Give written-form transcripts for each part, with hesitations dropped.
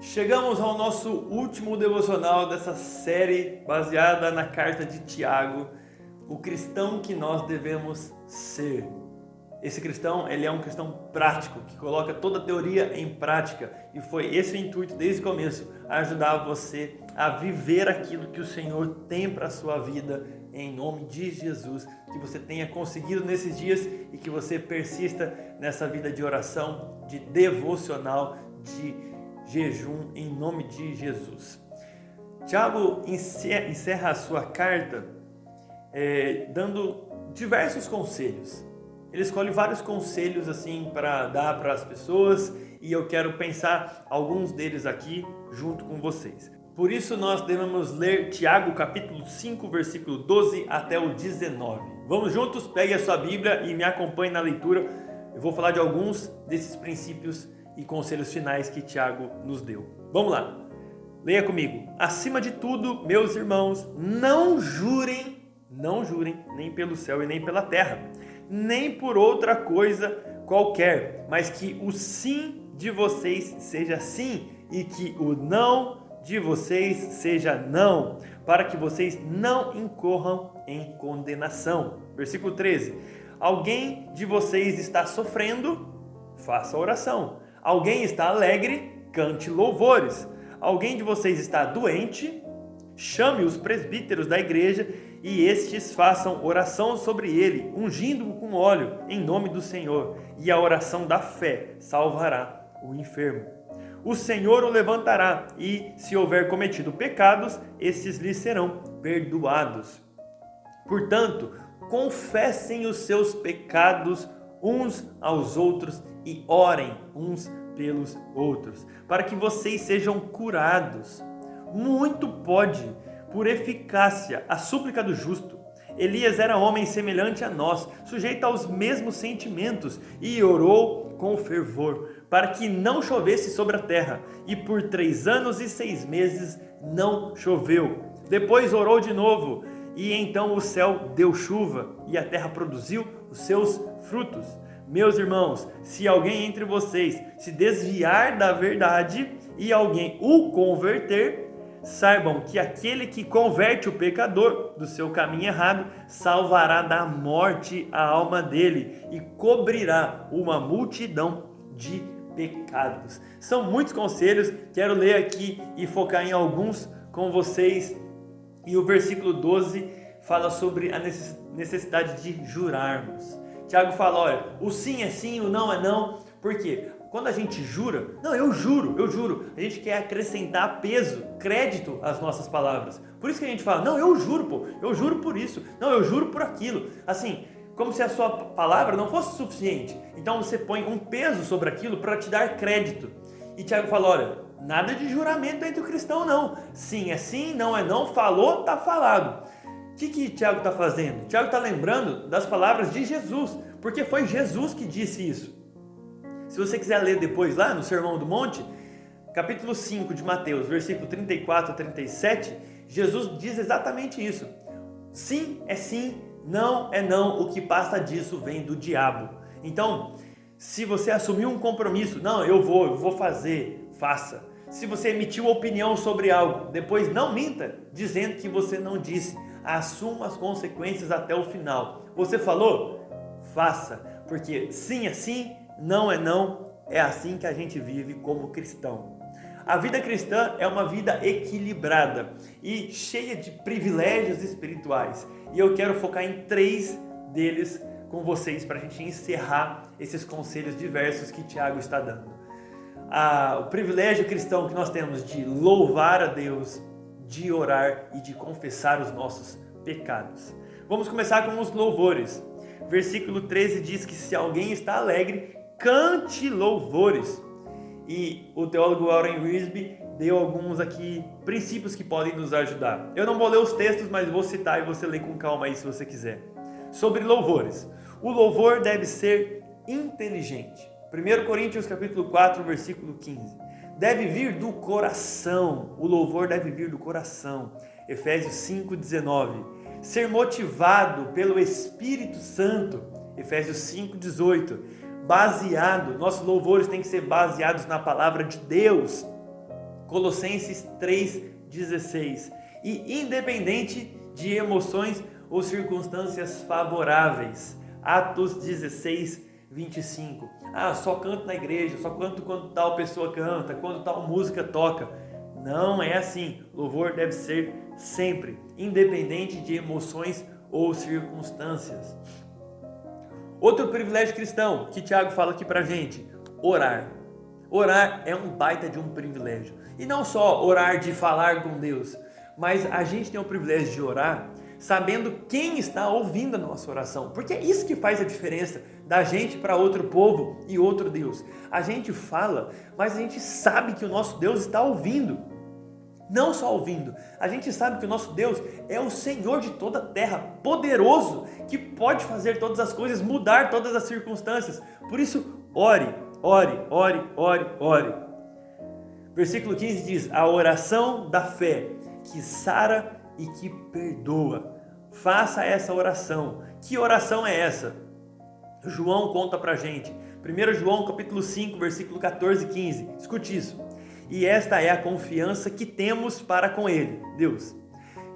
Chegamos ao nosso último devocional dessa série baseada na carta de Tiago, o cristão que nós devemos ser. Esse cristão, ele é um cristão prático, que coloca toda a teoria em prática, e foi esse o intuito desde o começo, ajudar você a viver aquilo que o Senhor tem para a sua vida, em nome de Jesus, que você tenha conseguido nesses dias e que você persista nessa vida de oração, de devocional, de jejum, em nome de Jesus. Tiago encerra a sua carta dando diversos conselhos. Ele escolhe vários conselhos assim para dar para as pessoas e eu quero pensar alguns deles aqui junto com vocês. Por isso nós devemos ler Tiago capítulo 5, versículo 12 até o 19. Vamos juntos? Pegue a sua Bíblia e me acompanhe na leitura. Eu vou falar de alguns desses princípios e conselhos finais que Tiago nos deu. Vamos lá. Leia comigo. Acima de tudo, meus irmãos, não jurem nem pelo céu e nem pela terra, nem por outra coisa qualquer, mas que o sim de vocês seja sim e que o não de vocês seja não, para que vocês não incorram em condenação. Versículo 13. Alguém de vocês está sofrendo? Faça oração. Alguém está alegre? Cante louvores. Alguém de vocês está doente? Chame os presbíteros da igreja e estes façam oração sobre ele, ungindo-o com óleo, em nome do Senhor. E a oração da fé salvará o enfermo. O Senhor o levantará e, se houver cometido pecados, estes lhe serão perdoados. Portanto, confessem os seus pecados uns aos outros e orem uns pelos outros, para que vocês sejam curados. Muito pode, por eficácia, a súplica do justo. Elias era homem semelhante a nós, sujeito aos mesmos sentimentos, e orou com fervor, para que não chovesse sobre a terra, e por 3 anos e 6 meses não choveu. Depois orou de novo, e então o céu deu chuva, e a terra produziu os seus frutos. Meus irmãos, se alguém entre vocês se desviar da verdade e alguém o converter, saibam que aquele que converte o pecador do seu caminho errado salvará da morte a alma dele e cobrirá uma multidão de pecados. São muitos conselhos, quero ler aqui e focar em alguns com vocês. E o versículo 12 fala sobre a necessidade de jurarmos. Tiago fala, olha, o sim é sim, o não é não. Por quê? Quando a gente jura, não, eu juro, a gente quer acrescentar peso, crédito às nossas palavras. Por isso que a gente fala, não, eu juro por isso, não, eu juro por aquilo. Assim, como se a sua palavra não fosse suficiente. Então você põe um peso sobre aquilo para te dar crédito. E Tiago fala, olha, nada de juramento entre o cristão não. Sim é sim, não é não, falou, está falado. O que Tiago está fazendo? Tiago está lembrando das palavras de Jesus, porque foi Jesus que disse isso. Se você quiser ler depois lá no Sermão do Monte, capítulo 5 de Mateus, versículo 34 a 37, Jesus diz exatamente isso. Sim é sim, não é não, o que passa disso vem do diabo. Então, se você assumiu um compromisso, não, eu vou fazer, faça. Se você emitiu opinião sobre algo, depois não minta, dizendo que você não disse. Assuma as consequências até o final. Você falou? Faça, porque sim é sim, não é não, é assim que a gente vive como cristão. A vida cristã é uma vida equilibrada e cheia de privilégios espirituais. E eu quero focar em 3 deles com vocês para a gente encerrar esses conselhos diversos que Tiago está dando. O privilégio cristão que nós temos de louvar a Deus, de orar e de confessar os nossos pecados. Vamos começar com os louvores. Versículo 13 diz que se alguém está alegre, cante louvores. E o teólogo Warren Wiersbe deu alguns aqui princípios que podem nos ajudar. Eu não vou ler os textos, mas vou citar e você lê com calma aí se você quiser. Sobre louvores. O louvor deve ser inteligente. 1 Coríntios capítulo 4, versículo 15. Deve vir do coração. O louvor deve vir do coração. Efésios 5:19. Ser motivado pelo Espírito Santo. Efésios 5:18. Nossos louvores têm que ser baseados na palavra de Deus. Colossenses 3,16. E independente de emoções ou circunstâncias favoráveis, Atos 16:25. Só canto na igreja, só canto quando tal pessoa canta, quando tal música toca. Não é assim. Louvor deve ser sempre, independente de emoções ou circunstâncias. Outro privilégio cristão que Tiago fala aqui pra gente: orar. Orar é um baita de um privilégio. E não só orar de falar com Deus, mas a gente tem o privilégio de orar sabendo quem está ouvindo a nossa oração. Porque é isso que faz a diferença da gente para outro povo e outro Deus. A gente fala, mas a gente sabe que o nosso Deus está ouvindo. Não só ouvindo, a gente sabe que o nosso Deus é o Senhor de toda a terra, poderoso, que pode fazer todas as coisas, mudar todas as circunstâncias. Por isso, ore, ore, ore, ore, ore. Versículo 15 diz: a oração da fé, que sara e que perdoa. Faça essa oração. Que oração é essa? João conta pra gente. 1 João capítulo 5, versículo 14 e 15. Escute isso. E esta é a confiança que temos para com Ele, Deus,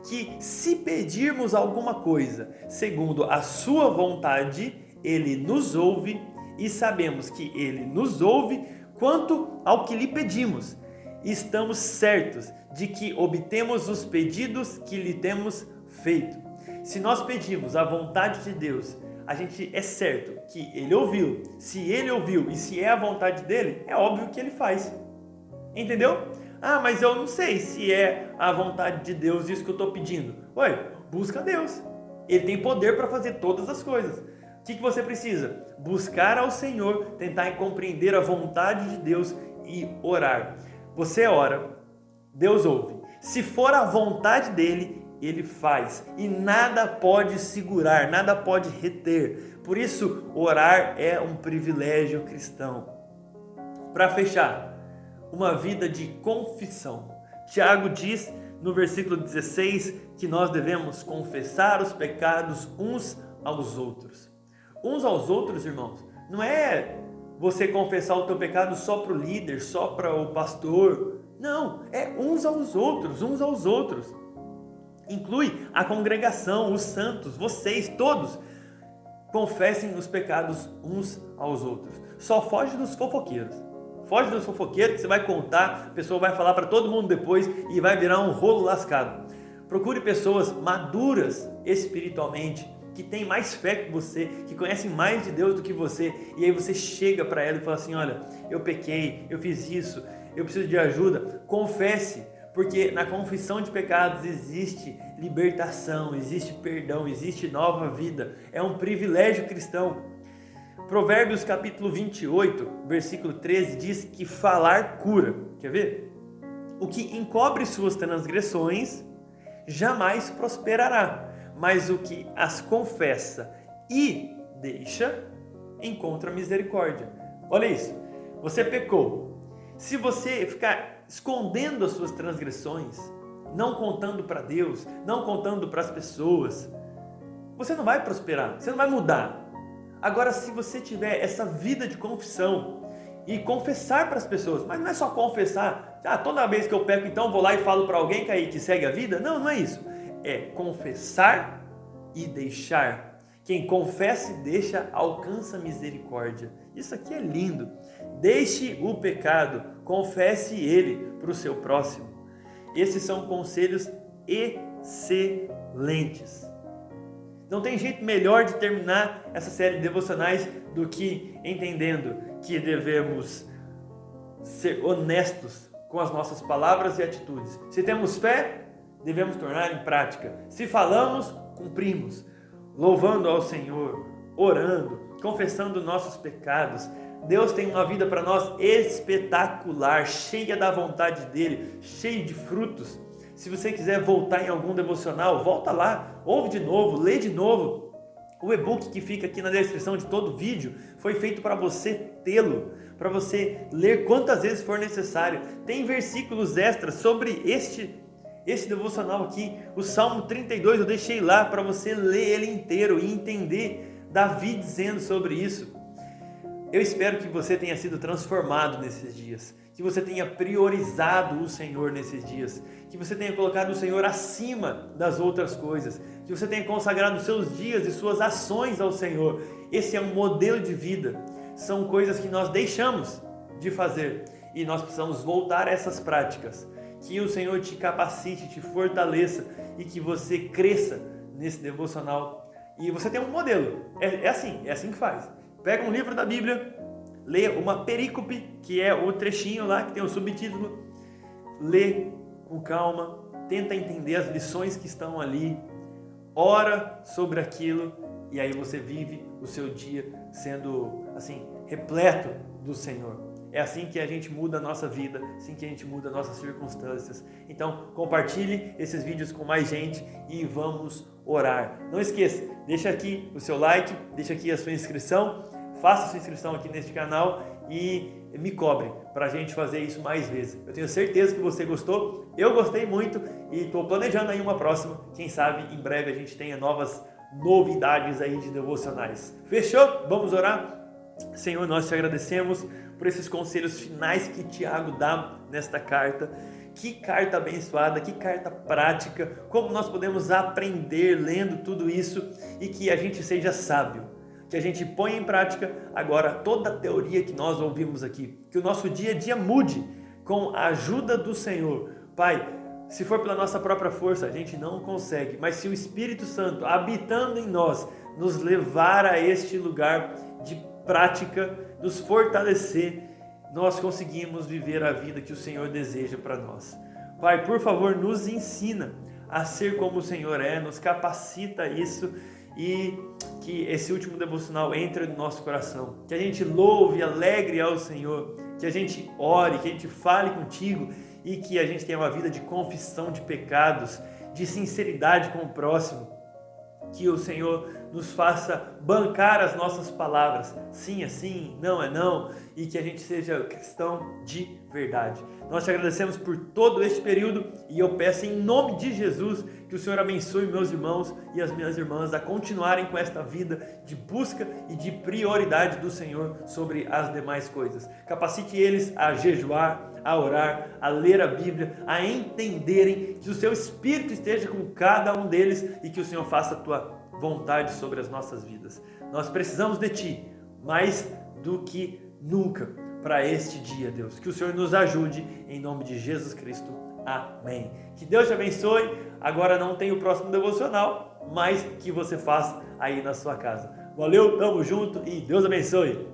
que se pedirmos alguma coisa segundo a sua vontade, Ele nos ouve, e sabemos que Ele nos ouve quanto ao que lhe pedimos. Estamos certos de que obtemos os pedidos que lhe temos feito. Se nós pedimos a vontade de Deus, a gente é certo que Ele ouviu. Se Ele ouviu e se é a vontade dEle, é óbvio que Ele faz. Entendeu? Mas eu não sei se é a vontade de Deus isso que eu estou pedindo. Busca Deus. Ele tem poder para fazer todas as coisas. O que você precisa? Buscar ao Senhor, tentar compreender a vontade de Deus e orar. Você ora, Deus ouve. Se for a vontade dEle, Ele faz. E nada pode segurar, nada pode reter. Por isso, orar é um privilégio cristão. Para fechar, uma vida de confissão. Tiago diz no versículo 16 que nós devemos confessar os pecados uns aos outros. Uns aos outros, irmãos, não é você confessar o teu pecado só para o líder, só para o pastor. Não, é uns aos outros, uns aos outros. Inclui a congregação, os santos, vocês todos. Confessem os pecados uns aos outros. Só foge dos fofoqueiros. Foge dos fofoqueiros que você vai contar, a pessoa vai falar para todo mundo depois e vai virar um rolo lascado. Procure pessoas maduras espiritualmente, que têm mais fé que você, que conhecem mais de Deus do que você, e aí você chega para ela e fala assim: olha, eu pequei, eu fiz isso, eu preciso de ajuda. Confesse, porque na confissão de pecados existe libertação, existe perdão, existe nova vida. É um privilégio cristão. Provérbios capítulo 28, versículo 13 diz que falar cura. Quer ver? O que encobre suas transgressões jamais prosperará, mas o que as confessa e deixa encontra misericórdia. Olha isso, você pecou. Se você ficar escondendo as suas transgressões, não contando para Deus, não contando para as pessoas, você não vai prosperar, você não vai mudar. Agora, se você tiver essa vida de confissão e confessar para as pessoas, mas não é só confessar, toda vez que eu peco, então vou lá e falo para alguém que segue a vida. Não, não é isso. É confessar e deixar. Quem confessa e deixa alcança misericórdia. Isso aqui é lindo. Deixe o pecado, confesse ele para o seu próximo. Esses são conselhos excelentes. Não tem jeito melhor de terminar essa série de devocionais do que entendendo que devemos ser honestos com as nossas palavras e atitudes. Se temos fé, devemos tornar em prática. Se falamos, cumprimos. Louvando ao Senhor, orando, confessando nossos pecados. Deus tem uma vida para nós espetacular, cheia da vontade dEle, cheia de frutos. Se você quiser voltar em algum devocional, volta lá, ouve de novo, lê de novo. O e-book que fica aqui na descrição de todo vídeo foi feito para você tê-lo, para você ler quantas vezes for necessário. Tem versículos extras sobre este devocional aqui, o Salmo 32, eu deixei lá para você ler ele inteiro e entender Davi dizendo sobre isso. Eu espero que você tenha sido transformado nesses dias, que você tenha priorizado o Senhor nesses dias, que você tenha colocado o Senhor acima das outras coisas, que você tenha consagrado seus dias e suas ações ao Senhor. Esse é um modelo de vida, são coisas que nós deixamos de fazer e nós precisamos voltar a essas práticas. Que o Senhor te capacite, te fortaleça e que você cresça nesse devocional. E você tem um modelo, é assim que faz. Pega um livro da Bíblia, lê uma perícope, que é o trechinho lá que tem o subtítulo, lê com calma, tenta entender as lições que estão ali, ora sobre aquilo e aí você vive o seu dia sendo assim, repleto do Senhor. É assim que a gente muda a nossa vida, assim que a gente muda nossas circunstâncias. Então, compartilhe esses vídeos com mais gente e vamos orar. Não esqueça, deixa aqui o seu like, deixa aqui a sua inscrição, faça a sua inscrição aqui neste canal e me cobre para a gente fazer isso mais vezes. Eu tenho certeza que você gostou, eu gostei muito e estou planejando aí uma próxima. Quem sabe em breve a gente tenha novas novidades aí de devocionais. Fechou? Vamos orar? Senhor, nós te agradecemos por esses conselhos finais que Tiago dá nesta carta. Que carta abençoada, que carta prática, como nós podemos aprender lendo tudo isso e que a gente seja sábio, que a gente ponha em prática agora toda a teoria que nós ouvimos aqui, que o nosso dia a dia mude com a ajuda do Senhor. Pai, se for pela nossa própria força, a gente não consegue, mas se o Espírito Santo habitando em nós, nos levar a este lugar de prática, nos fortalecer, nós conseguimos viver a vida que o Senhor deseja para nós. Pai, por favor, nos ensina a ser como o Senhor é, nos capacita a isso e que esse último devocional entre no nosso coração, que a gente louve, alegre ao Senhor, que a gente ore, que a gente fale contigo e que a gente tenha uma vida de confissão de pecados, de sinceridade com o próximo, que o Senhor nos faça bancar as nossas palavras, sim é sim, não é não, e que a gente seja cristão de verdade. Nós te agradecemos por todo este período e eu peço em nome de Jesus que o Senhor abençoe meus irmãos e as minhas irmãs a continuarem com esta vida de busca e de prioridade do Senhor sobre as demais coisas. Capacite eles a jejuar, a orar, a ler a Bíblia, a entenderem, que o seu Espírito esteja com cada um deles e que o Senhor faça a tua vontade sobre as nossas vidas. Nós precisamos de Ti, mais do que nunca, para este dia, Deus. Que o Senhor nos ajude, em nome de Jesus Cristo. Amém. Que Deus te abençoe. Agora não tem o próximo devocional, mas que você faça aí na sua casa. Valeu, tamo junto e Deus abençoe.